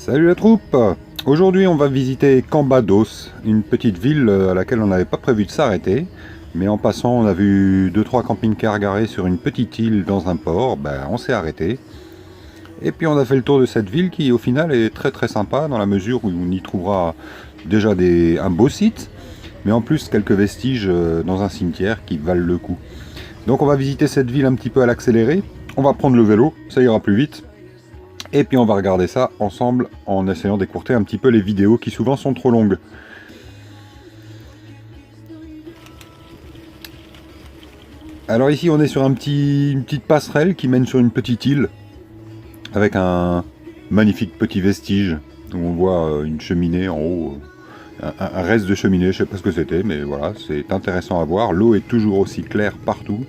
Salut la troupe! Aujourd'hui on va visiter Cambados, une petite ville à laquelle on n'avait pas prévu de s'arrêter. Mais en passant on a vu 2-3 camping-cars garés sur une petite île dans un port, on s'est arrêté. Et puis on a fait le tour de cette ville qui au final est très très sympa dans la mesure où on y trouvera déjà un beau site, mais en plus quelques vestiges dans un cimetière qui valent le coup. Donc on va visiter cette ville un petit peu à l'accéléré, on va prendre le vélo, ça ira plus vite. Et puis on va regarder ça ensemble en essayant d'écourter un petit peu les vidéos qui souvent sont trop longues. Alors ici on est sur une petite passerelle qui mène sur une petite île avec un magnifique petit vestige où on voit une cheminée en haut, un reste de cheminée, je sais pas ce que c'était, mais voilà, c'est intéressant à voir. L'eau est toujours aussi claire partout.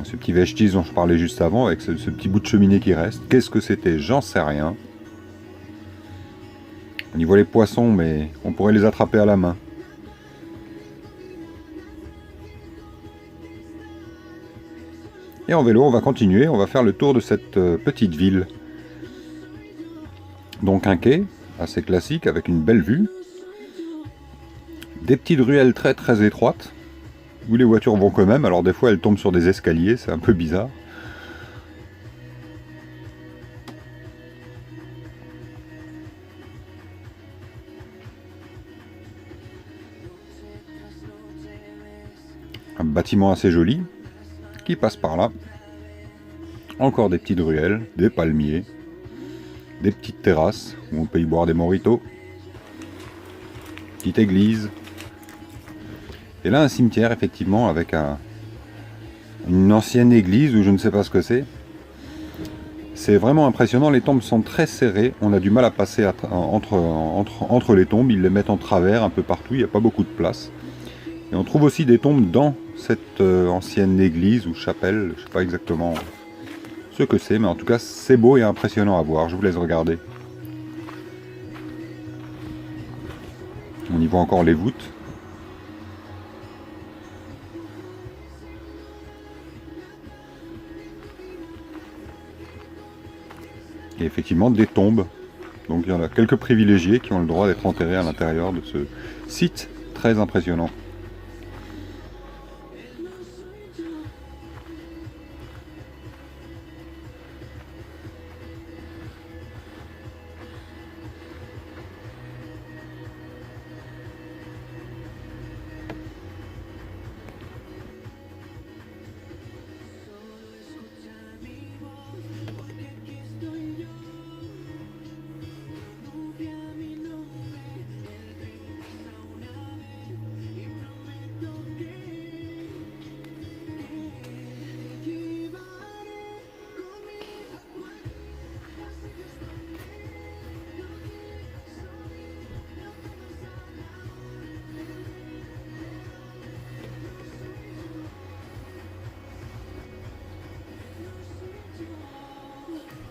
Ce petit vestige dont je parlais juste avant, avec ce petit bout de cheminée qui reste. Qu'est-ce que c'était? J'en sais rien. On y voit les poissons, mais on pourrait les attraper à la main. Et en vélo, on va continuer, on va faire le tour de cette petite ville. Donc un quai, assez classique, avec une belle vue. Des petites ruelles très très étroites, où les voitures vont quand même, alors des fois elles tombent sur des escaliers, c'est un peu bizarre. Un bâtiment assez joli, qui passe par là. Encore des petites ruelles, des palmiers, des petites terrasses, où on peut y boire des mojitos. Petite église. Et là un cimetière effectivement avec une ancienne église ou je ne sais pas ce que c'est. C'est vraiment impressionnant, les tombes sont très serrées, on a du mal à passer entre les tombes, ils les mettent en travers un peu partout, il n'y a pas beaucoup de place. Et on trouve aussi des tombes dans cette ancienne église ou chapelle, je ne sais pas exactement ce que c'est, mais en tout cas c'est beau et impressionnant à voir, je vous laisse regarder. On y voit encore les voûtes. Et effectivement des tombes. Donc il y en a quelques privilégiés qui ont le droit d'être enterrés à l'intérieur de ce site très impressionnant.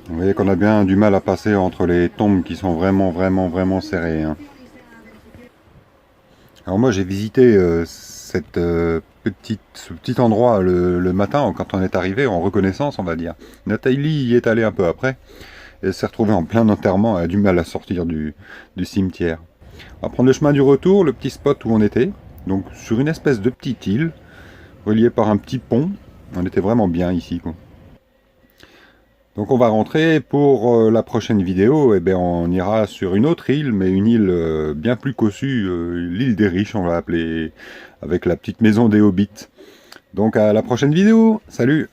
Vous voyez qu'on a bien du mal à passer entre les tombes qui sont vraiment serrées. Hein. Alors moi j'ai visité ce petit endroit le matin quand on est arrivé, en reconnaissance on va dire. Nathalie y est allée un peu après, et elle s'est retrouvée en plein enterrement, elle a du mal à sortir du cimetière. On va prendre le chemin du retour, le petit spot où on était, donc sur une espèce de petite île, reliée par un petit pont, on était vraiment bien ici quoi. Donc on va rentrer pour la prochaine vidéo, on ira sur une autre île, mais une île bien plus cossue, l'île des riches on va l'appeler, avec la petite maison des hobbits. Donc à la prochaine vidéo, salut!